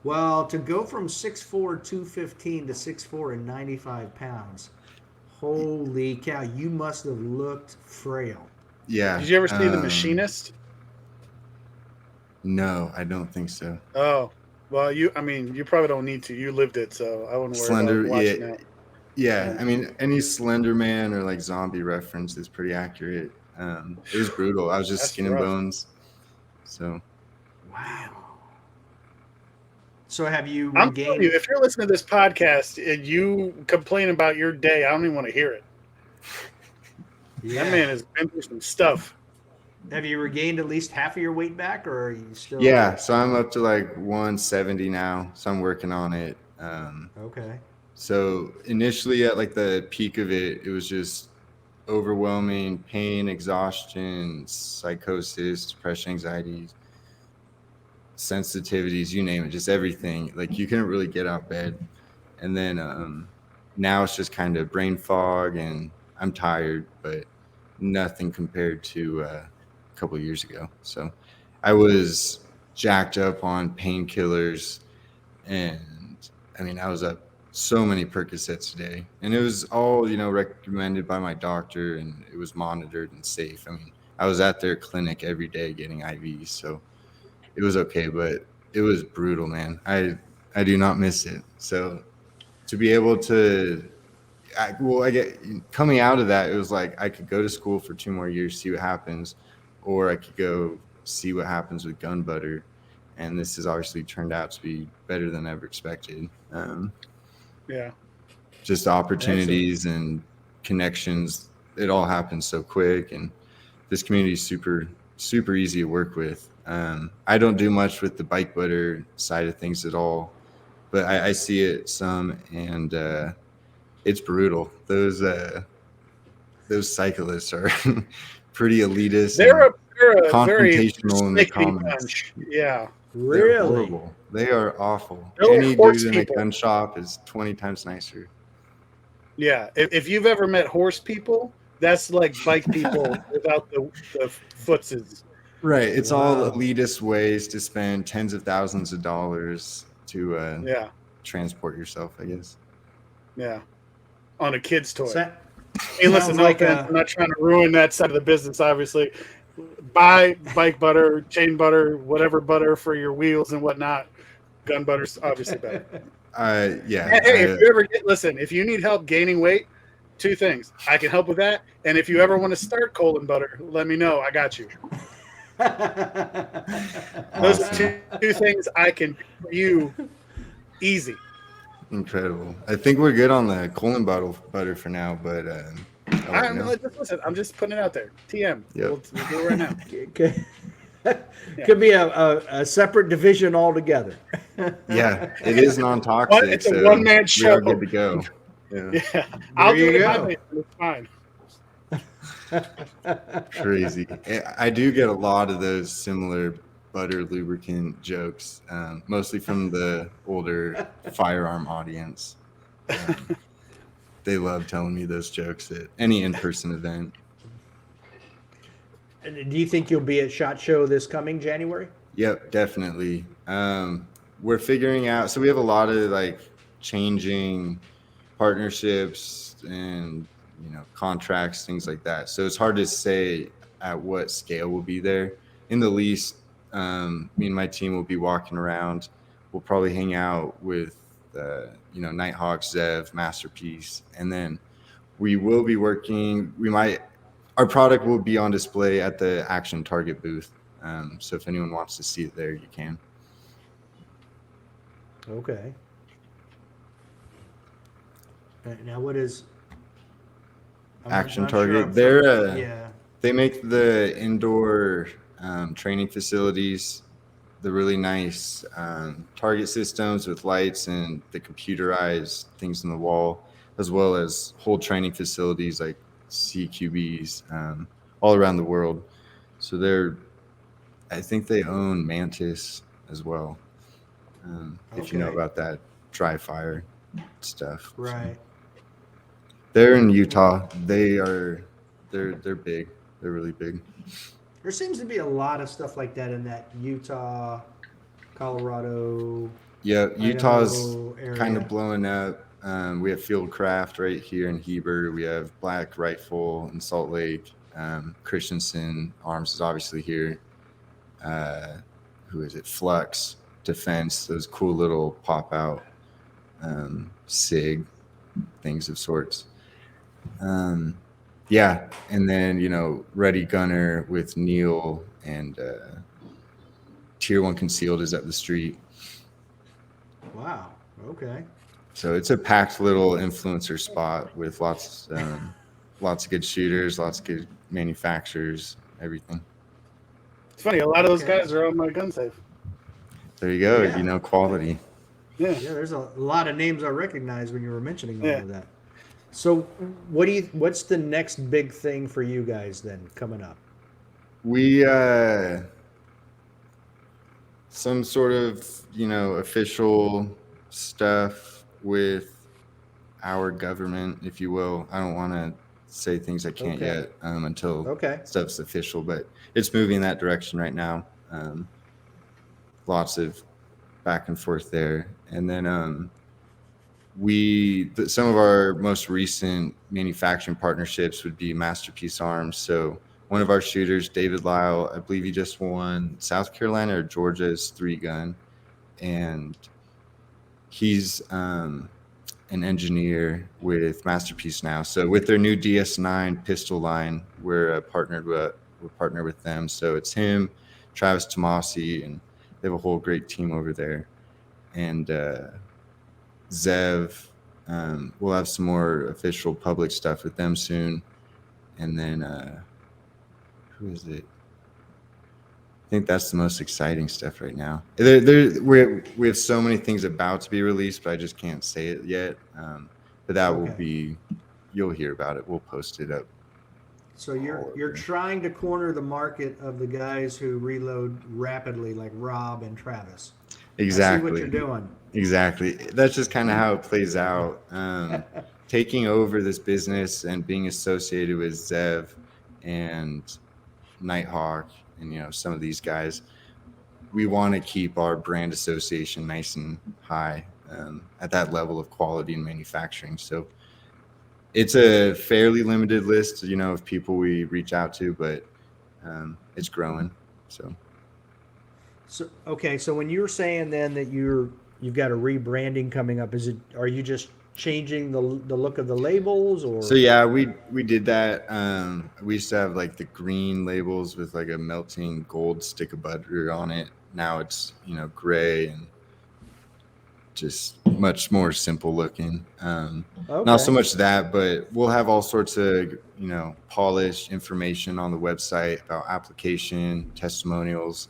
Well, to go from 6'4", 215 to 6'4" and 95 pounds, holy cow, you must have looked frail. Yeah. Did you ever see The Machinist? No, I don't think so. Oh, well, you probably don't need to. You lived it, so I wouldn't worry Slender, about watching that. Yeah. I mean, any Slender Man or like zombie reference is pretty accurate. It was brutal. I was just skin and bones. So. Wow. So have you I'm regained? telling you, if you're listening to this podcast and you complain about your day, I don't even want to hear it. Yeah. That man has been through some stuff. Have you regained at least half of your weight back, or are you still? Yeah, so I'm up to like 170 now. So I'm working on it. Okay. So initially at like the peak of it, it was just overwhelming pain, exhaustion, psychosis, depression, anxiety, sensitivities, you name it, just everything. Like you couldn't really get out of bed. And then now it's just kind of brain fog, and I'm tired, but nothing compared to a couple of years ago. So I was jacked up on painkillers, and I mean, I was up so many Percocets a day, and it was all, recommended by my doctor, and it was monitored and safe. I mean, I was at their clinic every day getting IVs, so it was okay, but it was brutal, man. I do not miss it. So to be able to, coming out of that, it was like I could go to school for 2 more years, see what happens, or I could go see what happens with gun butter. And this has obviously turned out to be better than ever expected. Yeah. Just opportunities and connections. It all happens so quick, and this community is super, super easy to work with. I don't do much with the bike butter side of things at all, but I see it some, and it's brutal. Those cyclists are pretty elitist. They're a confrontational very in the sticky comments. bunch. Yeah. They're Really? horrible. They are awful. They're like Any horse dude in a people. gun shop is 20 times nicer. Yeah. If you've ever met horse people, that's like bike people without the footses. Right. It's Wow. all elitist ways to spend tens of thousands of dollars to transport yourself, I guess. Yeah. On a kid's toy. Hey, listen, I'm not trying to ruin that side of the business, obviously. Buy bike butter, chain butter, whatever butter for your wheels and whatnot. Gun butter's obviously better. Yeah. Hey, if you ever if you need help gaining weight, 2 things. I can help with that. And if you ever want to start colon butter, let me know. I got you. Those are two things I can do for you easy. Incredible. I think we're good on the colon butter for now, but Listen, I'm just putting it out there. TM. Yep. We'll do it right now. Could be a separate division altogether. yeah, it is non-toxic. It's a one-man We show. are good to go. Yeah. I'll There do you it. go. It's fine. Crazy. I do get a lot of those similar butter lubricant jokes, mostly from the older Firearm audience. They love telling me those jokes at any in-person event. Do you think you'll be at SHOT Show this coming January? Yep, definitely. We're figuring out, so we have a lot of like changing partnerships and contracts, things like that. So it's hard to say at what scale we'll be there. In the least Me and my team will be walking around. We'll probably hang out with, Nighthawk, Zev, Masterpiece, and then we will be working. Our product will be on display at the Action Target booth. So if anyone wants to see it there, you can. Okay. Now, what is Action not sure Target? I'm They're yeah. they make the indoor training facilities, the really nice target systems with lights and the computerized things on the wall, as well as whole training facilities like CQBs all around the world. So I think they own Mantis as well. If you know Okay. about that dry fire stuff. Right. They're in Utah. They're big. They're really big. There seems to be a lot of stuff like that in that Utah, Colorado, Yeah, Utah's Idaho area. kind of blowing up. We have Fieldcraft right here in Heber. We have Black Rifle in Salt Lake. Christensen Arms is obviously here. Who is it? Flux Defense. Those cool little pop out SIG things of sorts. Yeah, and then Ready Gunner with Neil and Tier 1 Concealed is up the street. Wow. Okay. So it's a packed little influencer spot with lots of good shooters, lots of good manufacturers, everything. It's funny. A lot of those Okay. guys are on my gun safe. There you go. Yeah. Quality. Yeah. Yeah, there's a lot of names I recognize when you were mentioning all Yeah. of that. So, what's the next big thing for you guys then coming up? We some sort of official stuff with our government, if you will. I don't want to say things I can't Okay. yet until Okay. stuff's official, but it's moving in that direction right now. Lots of back and forth there, and then some of our most recent manufacturing partnerships would be Masterpiece Arms. So one of our shooters, David Lyle, I believe he just won South Carolina or Georgia's 3-gun, and he's an engineer with Masterpiece now. So with their new DS9 pistol line, we're partnered with them. So it's him, Travis Tomasi, and they have a whole great team over there. And Zev, we'll have some more official public stuff with them soon. And then who is it? I think that's the most exciting stuff right now. We have so many things about to be released, but I just can't say it yet. But that will be, you'll hear about it. We'll post it up. So you're trying to corner the market of the guys who reload rapidly, like Rob and Travis. Exactly. I see what you're doing. Exactly. That's just kind of how it plays out. Taking over this business and being associated with Zev and Nighthawk and some of these guys, we want to keep our brand association nice and high at that level of quality and manufacturing. So it's a fairly limited list, of people we reach out to, but it's growing. So So when you're saying then that you've got a rebranding coming up, are you just changing the look of the labels, or? So yeah, we did that. We used to have like the green labels with like a melting gold stick of butter on it. Now it's gray and just much more simple looking. Not so much that, but we'll have all sorts of polished information on the website about application testimonials.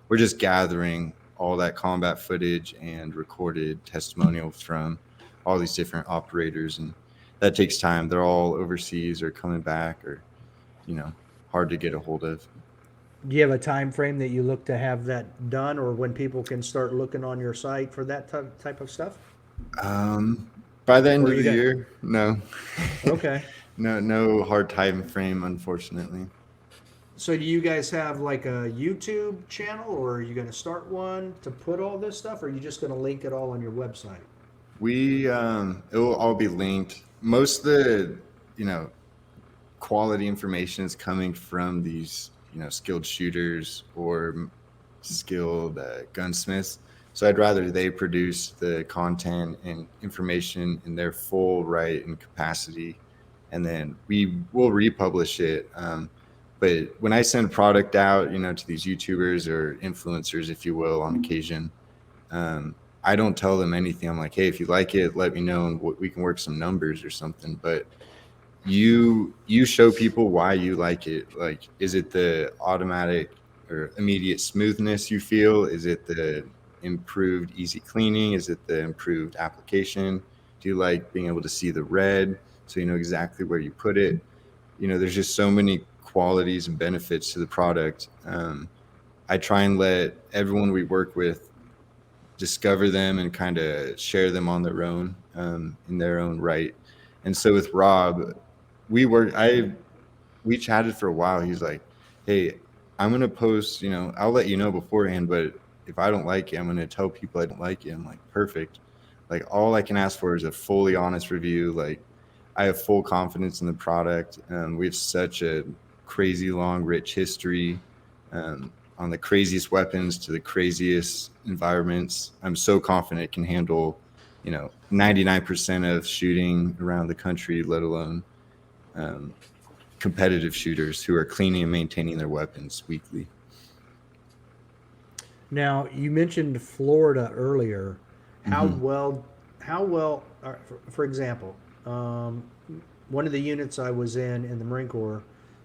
We're just gathering all that combat footage and recorded testimonials from all these different operators, and that takes time. They're all overseas or coming back, or hard to get a hold of. Do you have a time frame that you look to have that done, or when people can start looking on your site for that type of stuff? By the end of the year, no. Okay. No hard time frame, unfortunately. So do you guys have like a YouTube channel, or are you going to start one to put all this stuff, or are you just going to link it all on your website? It will all be linked. Most of the quality information is coming from these skilled shooters or skilled gunsmiths. So I'd rather they produce the content and information in their full right and capacity, and then we will republish it. But when I send product out, to these YouTubers or influencers, if you will, on occasion, I don't tell them anything. I'm like, hey, if you like it, let me know, and we can work some numbers or something. But you show people why you like it. Like, is it the automatic or immediate smoothness you feel? Is it the improved easy cleaning? Is it the improved application? Do you like being able to see the red so you know exactly where you put it? There's just so many qualities and benefits to the product. I try and let everyone we work with discover them and kind of share them on their own, in their own right. And so with Rob, we chatted for a while. He's like, hey, I'm going to post, I'll let you know beforehand, but if I don't like it, I'm going to tell people I don't like it. I'm like, perfect. Like, all I can ask for is a fully honest review. Like, I have full confidence in the product. We have such a crazy long, rich history, on the craziest weapons to the craziest environments. I'm so confident it can handle, 99% of shooting around the country, let alone competitive shooters who are cleaning and maintaining their weapons weekly. Now, you mentioned Florida earlier. How well, for example, one of the units I was in the Marine Corps,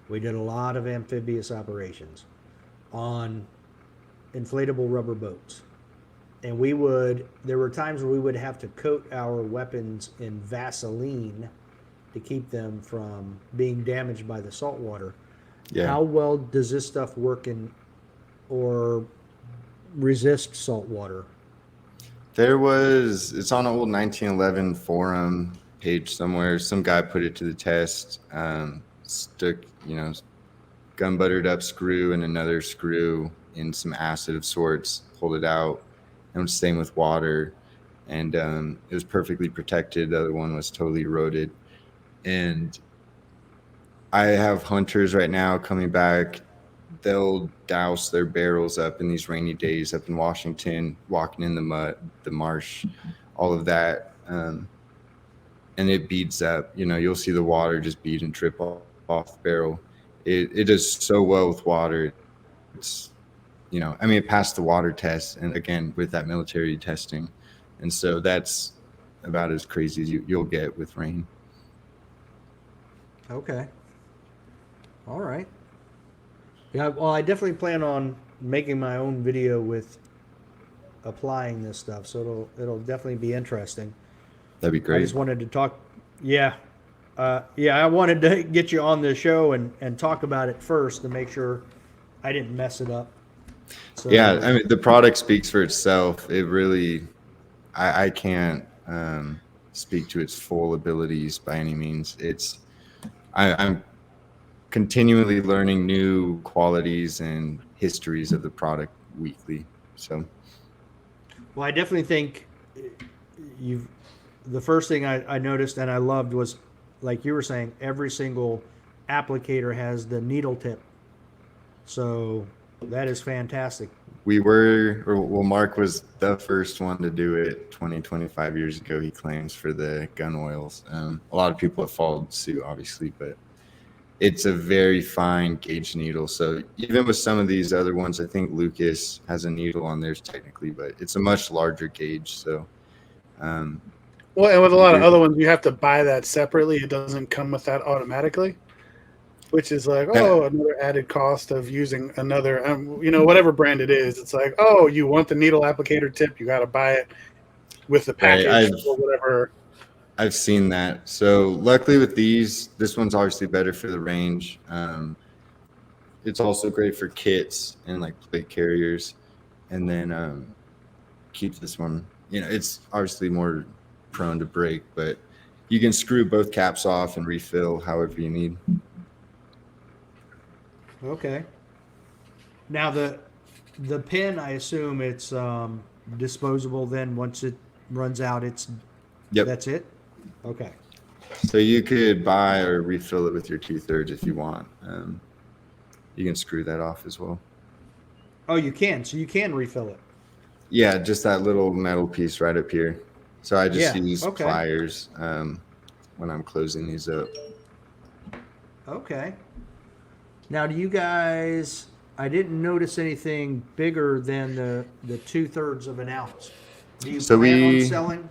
we did a lot of amphibious operations on inflatable rubber boats. And there were times where we would have to coat our weapons in Vaseline to keep them from being damaged by the salt water. Yeah. How well does this stuff work or resist salt water? It's on an old 1911 forum page somewhere. Some guy put it to the test, stuck, gun buttered up screw and another screw in some acid of sorts, pulled it out, and same with water. And it was perfectly protected. The other one was totally eroded. And I have hunters right now coming back. They'll douse their barrels up in these rainy days up in Washington, walking in the mud, the marsh, all of that. And it beads up. You'll see the water just bead and drip off the barrel. It does so well with water. It's, it passed the water test, and again, with that military testing. And so that's about as crazy as you'll get with rain. Okay. All right. Yeah, well, I definitely plan on making my own video with applying this stuff, so it'll definitely be interesting. That'd be great. I just wanted to talk. Yeah. I wanted to get you on the show and talk about it first to make sure I didn't mess it up. So, yeah, the product speaks for itself. It really, I can't speak to its full abilities by any means. I'm continually learning new qualities and histories of the product weekly. So, well, I definitely think the first thing I noticed and I loved was, like you were saying, every single applicator has the needle tip. So that is fantastic. Mark was the first one to do it 25 years ago, he claims, for the gun oils. A lot of people have followed suit, obviously, but it's a very fine gauge needle. So even with some of these other ones, I think Lucas has a needle on theirs technically, but it's a much larger gauge. So, well, and with a lot of other ones, you have to buy that separately. It doesn't come with that automatically, which is like, another added cost of using another, whatever brand it is. It's like, you want the needle applicator tip, you got to buy it with the package or whatever. I've seen that. So luckily with this one's obviously better for the range. It's also great for kits and like plate carriers. And then keeps this one, it's obviously more prone to break, but you can screw both caps off and refill however you need. Okay. Now the pin, I assume it's disposable then once it runs out, that's it? Okay. So you could buy or refill it with your 2/3 if you want. You can screw that off as well. Oh, you can. So you can refill it. Yeah, just that little metal piece right up here. So I just Yeah, use okay. pliers when I'm closing these up. Okay. Now, do you guys? I didn't notice anything bigger than the 2/3 of an ounce. Do you So plan on we selling?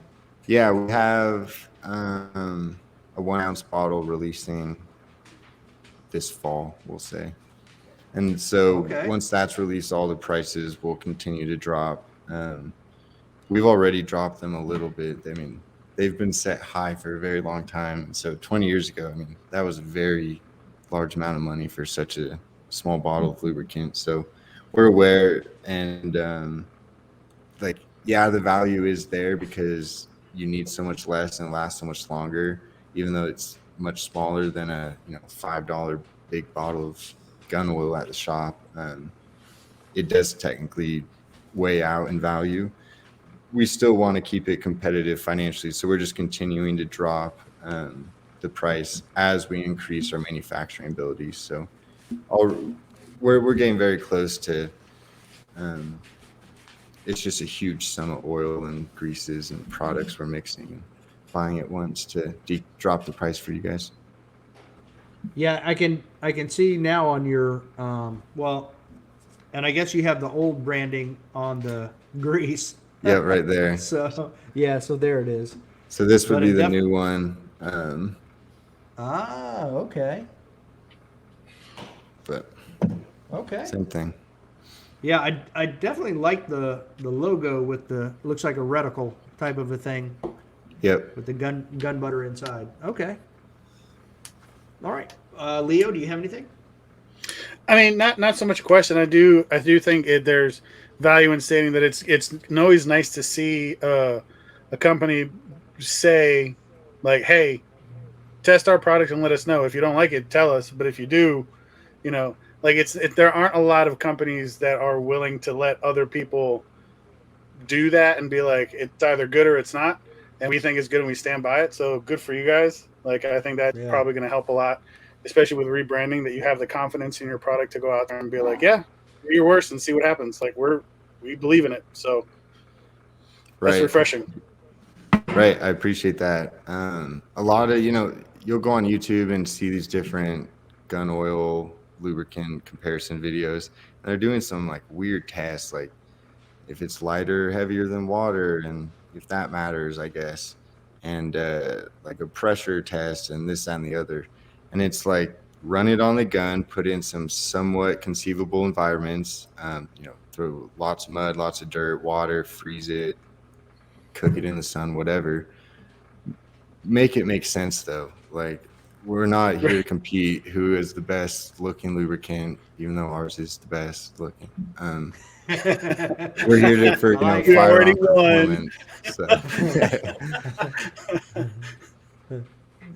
Yeah, we have a 1 ounce bottle releasing this fall, we'll say. And so Okay. once that's released, all the prices will continue to drop. We've already dropped them a little bit. I mean, they've been set high for a very long time. So 20 years ago, I mean, that was a very large amount of money for such a small bottle of lubricant. So we're aware, and like, yeah, the value is there because you need so much less and lasts so much longer, even though it's much smaller than a $5 big bottle of gun oil at the shop. It does technically weigh out in value. We still want to keep it competitive financially, so we're just continuing to drop the price as we increase our manufacturing abilities. So we're getting very close to. Um, it's just a huge sum of oil and greases and products we're mixing and buying at once to drop the price for you guys. Yeah, I can see now on your well, and I guess you have the old branding on the grease. Yeah, right there. So yeah, so there it is. So this would But be it the def- new one. Okay. But Okay. same thing. Yeah, I definitely like the logo with the looks like a reticle type of a thing Yep. with the gun butter inside. Okay. All right. Leo, do you have anything? I mean, not so much a question. I do think there's value in stating that it's always nice to see a company say like, "Hey, test our product and let us know. If you don't like it, tell us. But if you do, like there aren't a lot of companies that are willing to let other people do that and be like, it's either good or it's not, and we think it's good and we stand by it. So good for you guys. Like I think that's Yeah. probably going to help a lot, especially with rebranding. That you have the confidence in your product to go out there and be like, yeah, do your worst and see what happens. Like we believe in it. So that's Right. refreshing. Right. I appreciate that. A lot of, you'll go on YouTube and see these different gun oil lubricant comparison videos. And they're doing some like weird tests, like if it's lighter, heavier than water, and if that matters, I guess. And like a pressure test and this, that, and the other. And it's like run it on the gun, put in some somewhat conceivable environments, throw lots of mud, lots of dirt, water, freeze it, cook it in the sun, whatever. Make it make sense though. Like we're not here to compete who is the best looking lubricant, even though ours is the best looking. We're here for We already firearm won. performance. So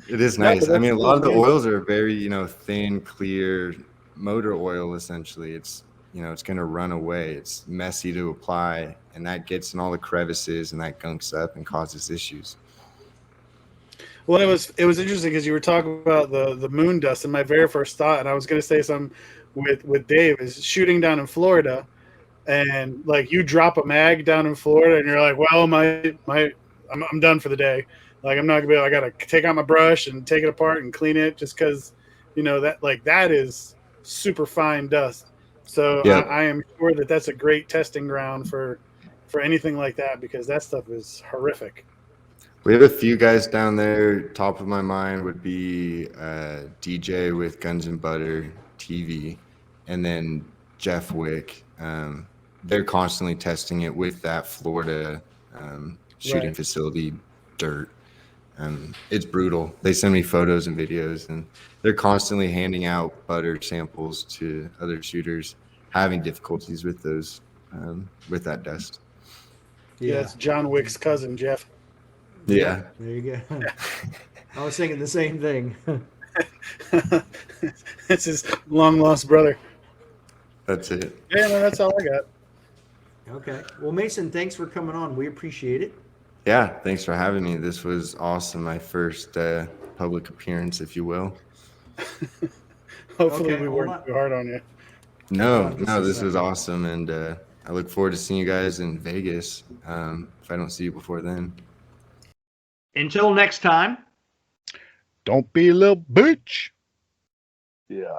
it is nice. I mean, a lot of the oils are very thin, clear motor oil. Essentially, it's going to run away. It's messy to apply, and that gets in all the crevices, and that gunks up and causes issues. Well, it was interesting because you were talking about the moon dust, and my very first thought, and I was going to say something with Dave, is shooting down in Florida, and like you drop a mag down in Florida, and you're like, well, I'm done for the day. Like I'm not gonna be able, I gotta take out my brush and take it apart and clean it just because that is super fine dust. So Yep. I am sure that that's a great testing ground for anything like that because that stuff is horrific. We have a few guys down there. Top of my mind would be DJ with Guns and Butter TV, and then Jeff Wick. They're constantly testing it with that Florida shooting facility dirt. It's brutal. They send me photos and videos, and they're constantly handing out butter samples to other shooters having difficulties with those, with that dust. Yeah, it's John Wick's cousin, Jeff. Yeah. There you go. I was thinking the same thing. It's his long lost brother. That's it. Yeah, no, that's all I got. Okay. Well, Mason, thanks for coming on. We appreciate it. Yeah, thanks for having me. This was awesome. My first public appearance, if you will. Hopefully Okay, we hold worked on. too hard on you. No, This no, is, this was awesome, and I look forward to seeing you guys in Vegas. If I don't see you before then. Until next time. Don't be a little bitch. Yeah.